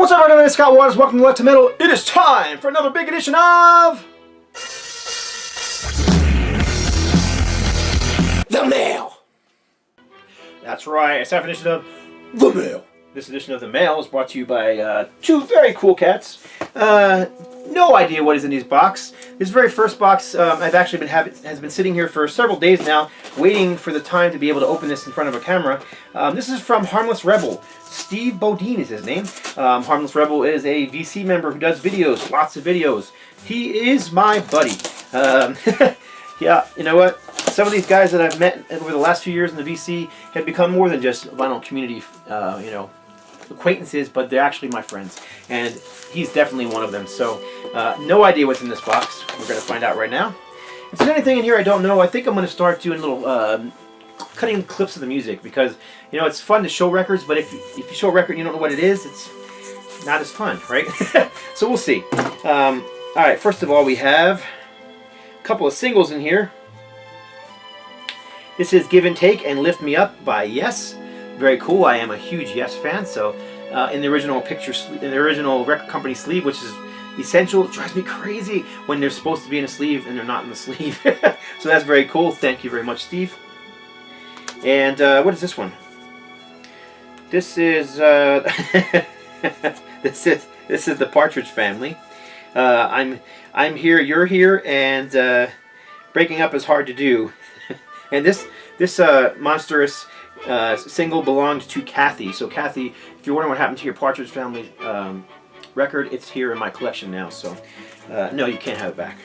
What's up, everybody? It's Scott Waters. Welcome to Left to Middle. It is time for another big edition of The Mail. That's right. It's time for an edition of The Mail. This edition of The Mail is brought to you by two very cool cats. No idea what is in these boxes. This very first box I've actually has been sitting here for several days now, waiting for the time to be able to open this in front of a camera. This is from Harmless Rebel. Steve Bodine is his name. Harmless Rebel is a VC member who does videos, lots of videos. He is my buddy. Yeah, you know what? Some of these guys that I've met over the last few years in the VC have become more than just vinyl community, acquaintances, but they're actually my friends, and he's definitely one of them. So no idea what's in this box. We're going to find out right now. If there's anything in here I don't know, I think I'm going to start doing little cutting clips of the music, because you know it's fun to show records, but if you show a record and you don't know what it is, it's not as fun, right? So we'll see. Alright, first of all, we have a couple of singles in here. This is Give and Take and Lift Me Up by Yes. Very cool. I am a huge Yes fan, so in the original record company sleeve, which is essential, it drives me crazy when they're supposed to be in a sleeve and they're not in the sleeve. So that's very cool. Thank you very much, Steve. And what is this one? This is this is the Partridge Family. I'm here, you're here, and breaking up is hard to do. And this monstrous single belonged to Kathy. So Kathy, if you're wondering what happened to your Partridge Family record, it's here in my collection now. So no, you can't have it back.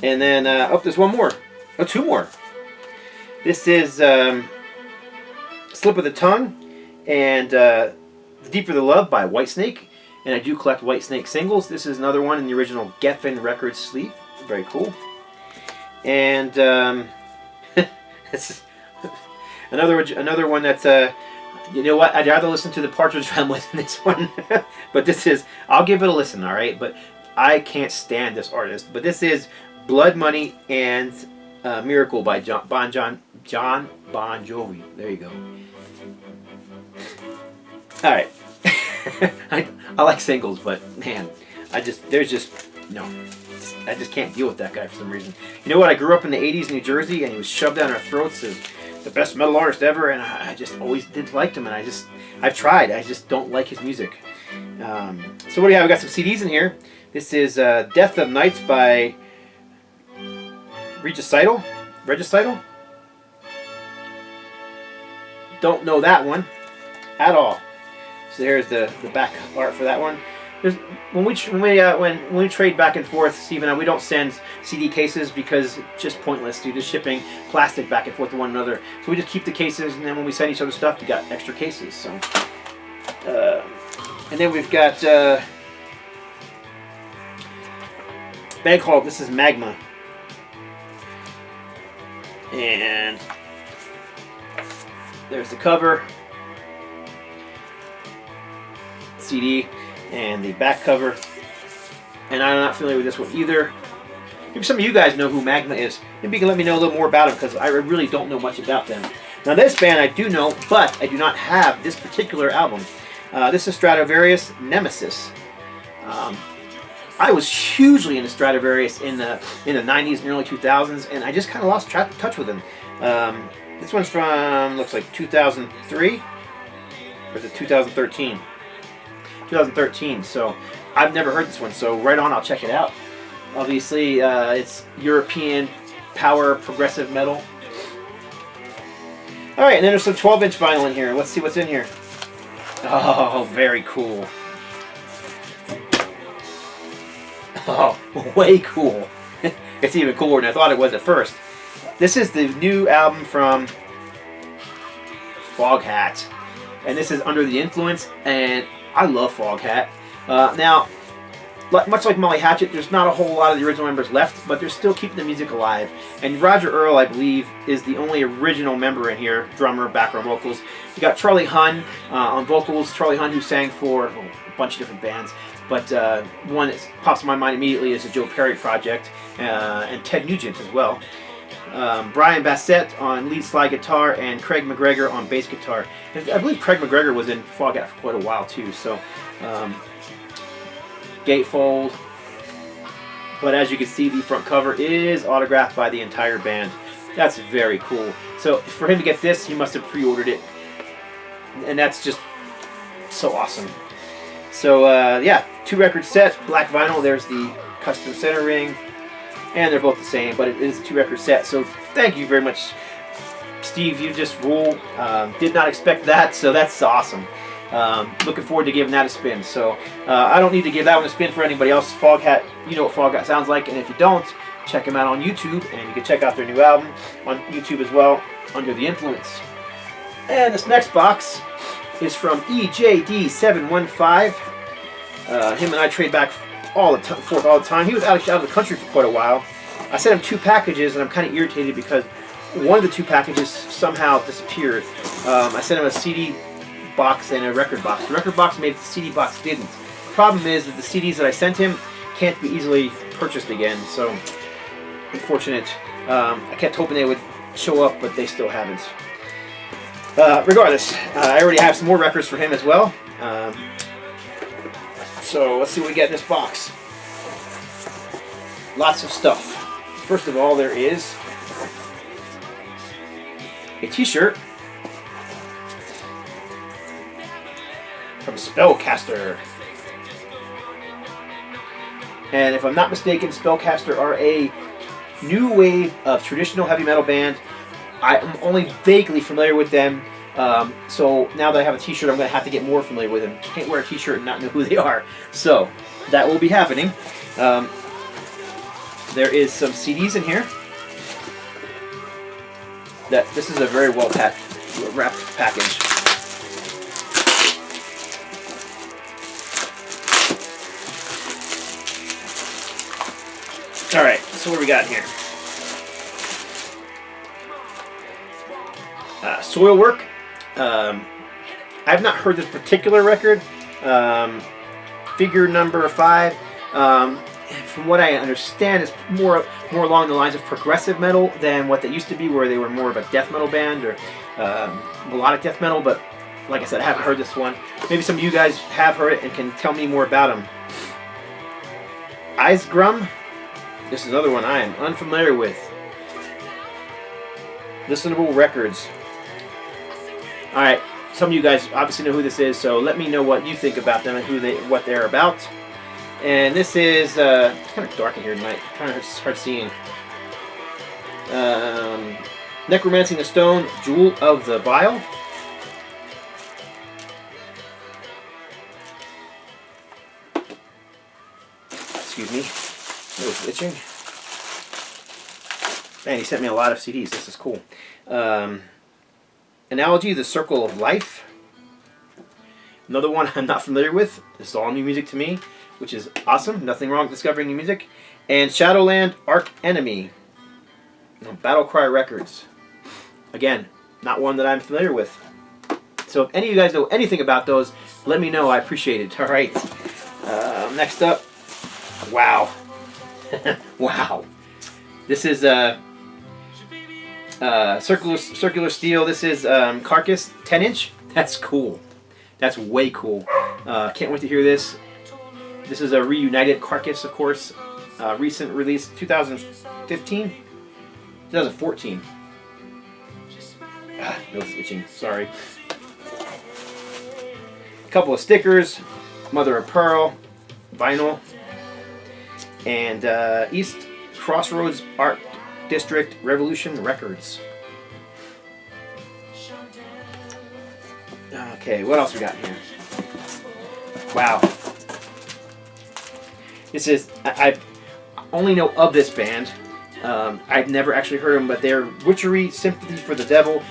And then oh, there's one more. Oh, two more. This is Slip of the Tongue and The Deeper the Love by Whitesnake. And I do collect Whitesnake singles. This is another one in the original Geffen Records sleeve. Very cool. And this is another one that's you know what, I'd rather listen to the Partridge Family than this one. But this is, I'll give it a listen, all right? But I can't stand this artist. But this is Blood Money and Miracle by John Bon Jovi. There you go. All right. I like singles, but man, I just can't deal with that guy for some reason. You know what? I grew up in the 80s in New Jersey, and he was shoved down our throats as the best metal artist ever, and I just always didn't like him, and I've tried. I just don't like his music. So what do we have? We got some CDs in here. This is Death of Nights by Regicital. Don't know that one at all. So here's the back art for that one. When we trade back and forth, Steve and I, we don't send CD cases because it's just pointless, dude. Just shipping plastic back and forth to one another. So we just keep the cases, and then when we send each other stuff, we got extra cases. So, and then we've got bag haul. This is Magma, and there's the cover. CD and the back cover, and I'm not familiar with this one either. Maybe some of you guys know who Magma is. Maybe you can let me know a little more about them, because I really don't know much about them. Now this band I do know, but I do not have this particular album. This is Stratovarius Nemesis. I was hugely into Stratovarius in the 90s and early 2000s, and I just kind of lost touch with them. This one's from, looks like 2003, or is it 2013? 2013, so I've never heard this one, so right on, I'll check it out. Obviously, it's European power progressive metal. Alright, and then there's some 12-inch vinyl in here. Let's see what's in here. Oh, very cool. Oh, way cool. It's even cooler than I thought it was at first. This is the new album from Foghat, and this is Under the Influence, and I love Foghat. Now, much like Molly Hatchet, there's not a whole lot of the original members left, but they're still keeping the music alive. And Roger Earl, I believe, is the only original member in here, drummer, background vocals. You got Charlie Hunn on vocals. Charlie Hunn, who sang for a bunch of different bands, but one that pops in my mind immediately is the Joe Perry Project, and Ted Nugent as well. Brian Bassett on lead slide guitar, and Craig McGregor on bass guitar. And I believe Craig McGregor was in Foghat for quite a while too. So gatefold. But as you can see, the front cover is autographed by the entire band. That's very cool. So for him to get this, he must have pre-ordered it. And that's just so awesome. So yeah, 2-record set, black vinyl. There's the custom center ring. And they're both the same, but it is a 2-record set. So thank you very much, Steve. You just rule. Did not expect that, so that's awesome. Looking forward to giving that a spin. So I don't need to give that one a spin for anybody else. Foghat, you know what Foghat sounds like, and if you don't, check them out on YouTube, and you can check out their new album on YouTube as well, Under the Influence. And this next box is from EJD715. Him and I trade back forth all the time. He was out of the country for quite a while. I sent him 2 packages, and I'm kind of irritated because one of the 2 packages somehow disappeared. I sent him a CD box and a record box. The record box made it, the CD box didn't. Problem is that the CDs that I sent him can't be easily purchased again, so unfortunate. I kept hoping they would show up, but they still haven't. Regardless, I already have some more records for him as well. So let's see what we get in this box. Lots of stuff. First of all, there is a t-shirt from Spellcaster. And if I'm not mistaken, Spellcaster are a new wave of traditional heavy metal band. I'm only vaguely familiar with them. So now that I have a t-shirt, I'm going to have to get more familiar with them. Can't wear a t-shirt and not know who they are. So that will be happening. There is some CDs in here. This is a very well wrapped package. All right, so what do we got here? Soil Work. I've not heard this particular record. Figure number 5. From what I understand, it's more along the lines of progressive metal than what they used to be, where they were more of a death metal band or melodic death metal. But like I said, I haven't heard this one. Maybe some of you guys have heard it and can tell me more about them. Icegrum. This is another one I am unfamiliar with. Listenable Records. Alright, some of you guys obviously know who this is, so let me know what you think about them and what they're about. And this is, it's kind of dark in here tonight, kind of hard seeing. Necromancy in the Stone, Jewel of the Vial. Excuse me, nose itching. Man, he sent me a lot of CDs, this is cool. Analogy, The Circle of Life. Another one I'm not familiar with. This is all new music to me, which is awesome. Nothing wrong with discovering new music. And Shadowland, Arch Enemy. Battlecry Records. Again, not one that I'm familiar with. So if any of you guys know anything about those, let me know. I appreciate it. All right. Next up. Wow. Wow. This is circular steel. This is Carcass 10-inch. That's cool. That's way cool. Can't wait to hear this. This is a reunited Carcass, of course. Recent release, 2015? 2014. Nose itching, sorry. A couple of stickers. Mother of Pearl, vinyl. And East Crossroads Art District Revolution Records. Okay, what else we got here? Wow. This is, I only know of this band. I've never actually heard them, but they're Witchery Sympathy for the Devil.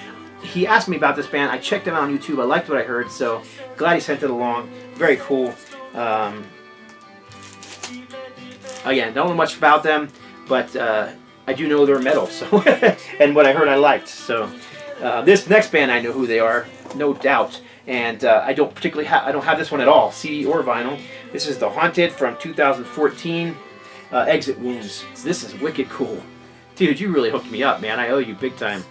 He asked me about this band. I checked them out on YouTube. I liked what I heard, so glad he sent it along. Very cool. Again, don't know much about them, but I do know they're metal, so and what I heard I liked. So this next band I know who they are, no doubt, and I don't particularly I don't have this one at all, CD or vinyl. This is The Haunted from 2014. Exit Wounds. So this is wicked cool. Dude, you really hooked me up, man. I owe you big time.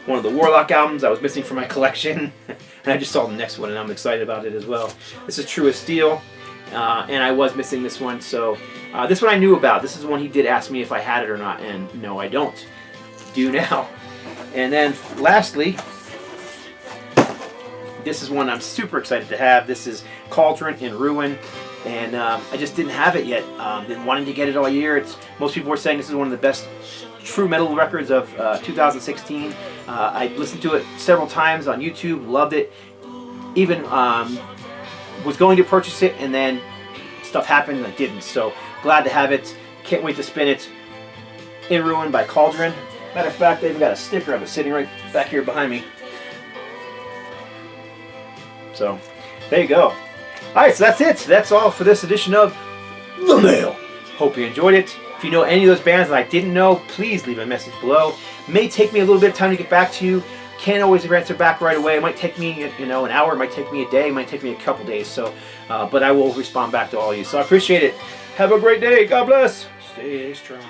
One of the Warlock albums I was missing from my collection. And I just saw the next one, and I'm excited about it as well. This is True as Steel. And I was missing this one, so this one I knew about. This is one he did ask me if I had it or not, and no, I don't. Do now. And then lastly, this is one I'm super excited to have. This is Cauldron in Ruin, and I just didn't have it yet. Been wanting to get it all year. Most people were saying this is one of the best true metal records of 2016. I listened to it several times on YouTube, loved it. Even was going to purchase it, and then stuff happened and I didn't. So glad to have it. Can't wait to spin it. In Ruin by Cauldron. Matter of fact, they even got a sticker of it sitting right back here behind me. So there you go. Alright, so that's it. That's all for this edition of The Mail. Hope you enjoyed it. If you know any of those bands that I didn't know, please leave a message below. May take me a little bit of time to get back to you. Can't always answer back right away. It might take me, an hour. It might take me a day. It might take me a couple days. So, but I will respond back to all of you. So I appreciate it. Have a great day. God bless. Stay strong.